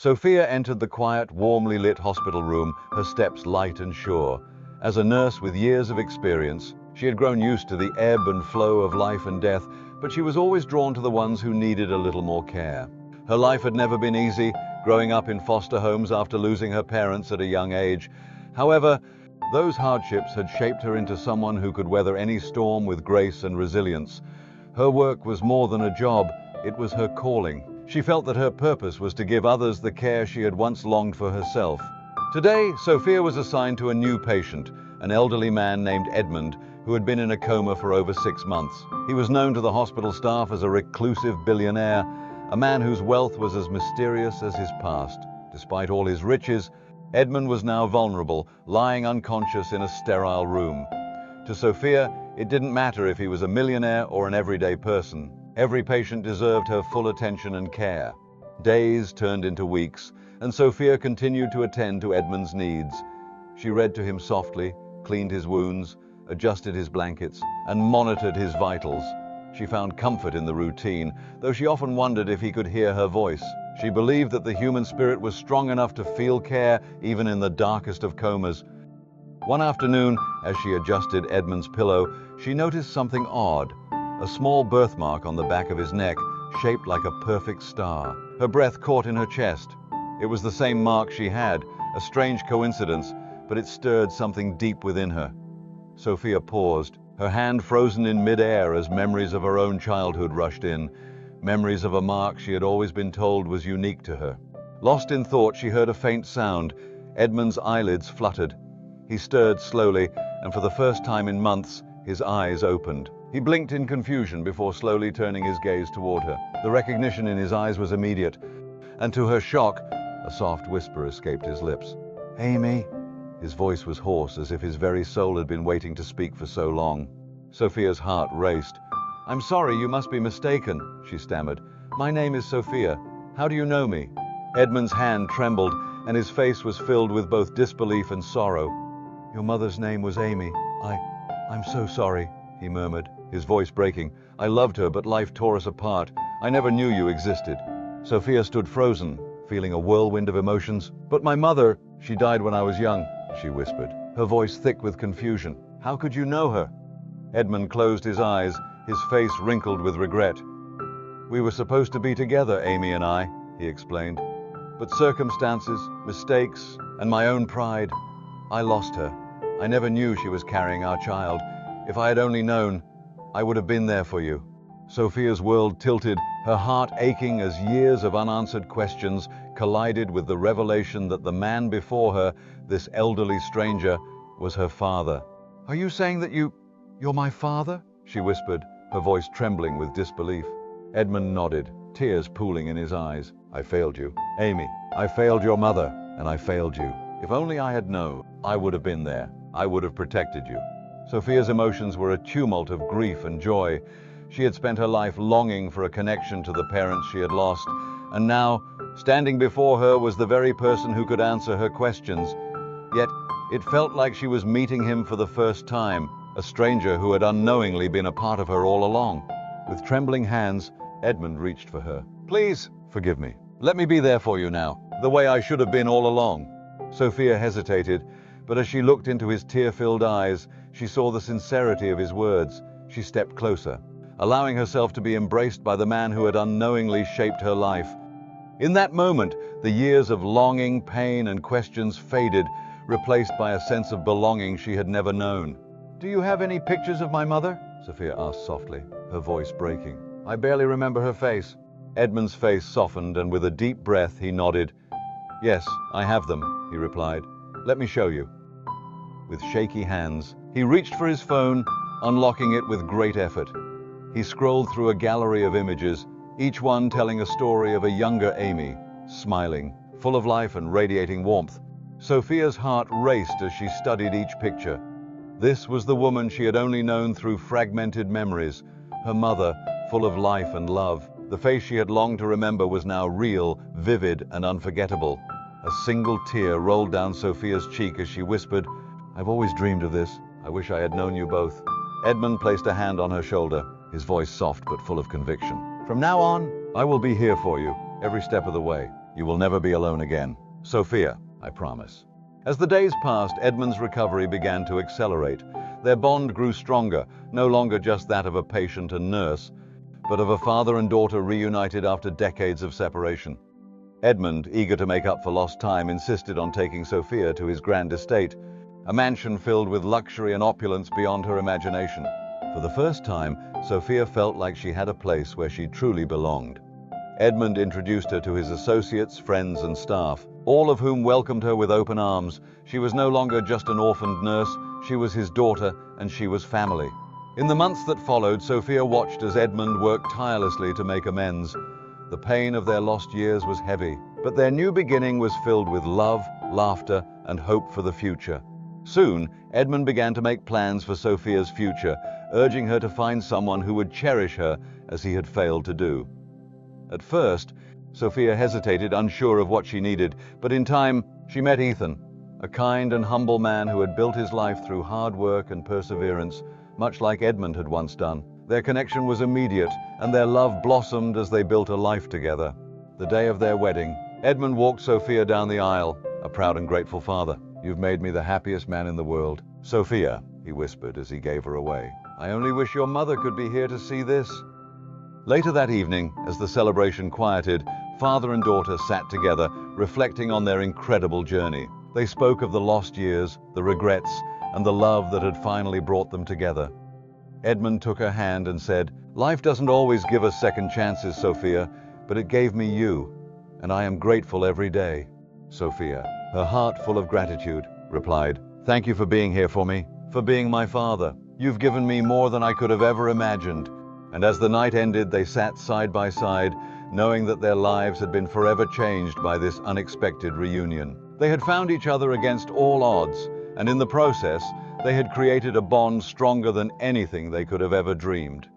Sophia entered the quiet, warmly lit hospital room, her steps light and sure. As a nurse with years of experience, she had grown used to the ebb and flow of life and death, but she was always drawn to the ones who needed a little more care. Her life had never been easy, growing up in foster homes after losing her parents at a young age. However, those hardships had shaped her into someone who could weather any storm with grace and resilience. Her work was more than a job, it was her calling. She felt that her purpose was to give others the care she had once longed for herself. Today, Sophia was assigned to a new patient, an elderly man named Edmund, who had been in a coma for over 6 months. He was known to the hospital staff as a reclusive billionaire, a man whose wealth was as mysterious as his past. Despite all his riches, Edmund was now vulnerable, lying unconscious in a sterile room. To Sophia, it didn't matter if he was a millionaire or an everyday person. Every patient deserved her full attention and care. Days turned into weeks, and Sophia continued to attend to Edmund's needs. She read to him softly, cleaned his wounds, adjusted his blankets, and monitored his vitals. She found comfort in the routine, though she often wondered if he could hear her voice. She believed that the human spirit was strong enough to feel care even in the darkest of comas. One afternoon, as she adjusted Edmund's pillow, she noticed something odd. A small birthmark on the back of his neck, shaped like a perfect star. Her breath caught in her chest. It was the same mark she had, a strange coincidence, but it stirred something deep within her. Sophia paused, her hand frozen in mid-air as memories of her own childhood rushed in, memories of a mark she had always been told was unique to her. Lost in thought, she heard a faint sound. Edmund's eyelids fluttered. He stirred slowly, and for the first time in months, his eyes opened. He blinked in confusion before slowly turning his gaze toward her. The recognition in his eyes was immediate, and to her shock, a soft whisper escaped his lips. "Amy." His voice was hoarse, as if his very soul had been waiting to speak for so long. Sophia's heart raced. "I'm sorry, you must be mistaken," she stammered. "My name is Sophia. How do you know me?" Edmund's hand trembled, and his face was filled with both disbelief and sorrow. "Your mother's name was Amy. I'm so sorry," he murmured, his voice breaking. "I loved her, but life tore us apart. I never knew you existed." Sophia stood frozen, feeling a whirlwind of emotions. "But my mother, she died when I was young," she whispered, her voice thick with confusion. "How could you know her?" Edmund closed his eyes, his face wrinkled with regret. "We were supposed to be together, Amy and I," he explained. "But circumstances, mistakes, and my own pride, I lost her. I never knew she was carrying our child. If I had only known, I would have been there for you." Sophia's world tilted, her heart aching as years of unanswered questions collided with the revelation that the man before her, this elderly stranger, was her father. "Are you saying that you're my father?" she whispered, her voice trembling with disbelief. Edmund nodded, tears pooling in his eyes. "I failed you, Amy. I failed your mother, and I failed you. If only I had known, I would have been there. I would have protected you." Sophia's emotions were a tumult of grief and joy. She had spent her life longing for a connection to the parents she had lost, and now, standing before her was the very person who could answer her questions. Yet, it felt like she was meeting him for the first time, a stranger who had unknowingly been a part of her all along. With trembling hands, Edmund reached for her. "Please, forgive me. Let me be there for you now, the way I should have been all along." Sophia hesitated, but as she looked into his tear-filled eyes, she saw the sincerity of his words. She stepped closer, allowing herself to be embraced by the man who had unknowingly shaped her life. In that moment, the years of longing, pain, and questions faded, replaced by a sense of belonging she had never known. "Do you have any pictures of my mother?" Sophia asked softly, her voice breaking. "I barely remember her face." Edmund's face softened, and with a deep breath, he nodded. "Yes, I have them," he replied. "Let me show you." With shaky hands, he reached for his phone, unlocking it with great effort. He scrolled through a gallery of images, each one telling a story of a younger Amy, smiling, full of life and radiating warmth. Sophia's heart raced as she studied each picture. This was the woman she had only known through fragmented memories, her mother, full of life and love. The face she had longed to remember was now real, vivid, and unforgettable. A single tear rolled down Sophia's cheek as she whispered, "I've always dreamed of this. I wish I had known you both." Edmund placed a hand on her shoulder, his voice soft but full of conviction. "From now on, I will be here for you, every step of the way. You will never be alone again. Sophia, I promise. As the days passed, Edmund's recovery began to accelerate. Their bond grew stronger, no longer just that of a patient and nurse, but of a father and daughter reunited after decades of separation. Edmund, eager to make up for lost time, insisted on taking Sophia to his grand estate, a mansion filled with luxury and opulence beyond her imagination. For the first time, Sophia felt like she had a place where she truly belonged. Edmund introduced her to his associates, friends, and staff, all of whom welcomed her with open arms. She was no longer just an orphaned nurse, she was his daughter, and she was family. In the months that followed, Sophia watched as Edmund worked tirelessly to make amends. The pain of their lost years was heavy, but their new beginning was filled with love, laughter, and hope for the future. Soon, Edmund began to make plans for Sophia's future, urging her to find someone who would cherish her as he had failed to do. At first, Sophia hesitated, unsure of what she needed, but in time, she met Ethan, a kind and humble man who had built his life through hard work and perseverance, much like Edmund had once done. Their connection was immediate, and their love blossomed as they built a life together. The day of their wedding, Edmund walked Sophia down the aisle, a proud and grateful father. "You've made me the happiest man in the world." "Sophia," he whispered as he gave her away, "I only wish your mother could be here to see this." Later that evening, as the celebration quieted, father and daughter sat together, reflecting on their incredible journey. They spoke of the lost years, the regrets, and the love that had finally brought them together. Edmund took her hand and said, "Life doesn't always give us second chances, Sophia, but it gave me you, and I am grateful every day." Sophia, her heart full of gratitude, replied, "Thank you for being here for me, for being my father. You've given me more than I could have ever imagined." And as the night ended, they sat side by side, knowing that their lives had been forever changed by this unexpected reunion. They had found each other against all odds, and in the process, they had created a bond stronger than anything they could have ever dreamed.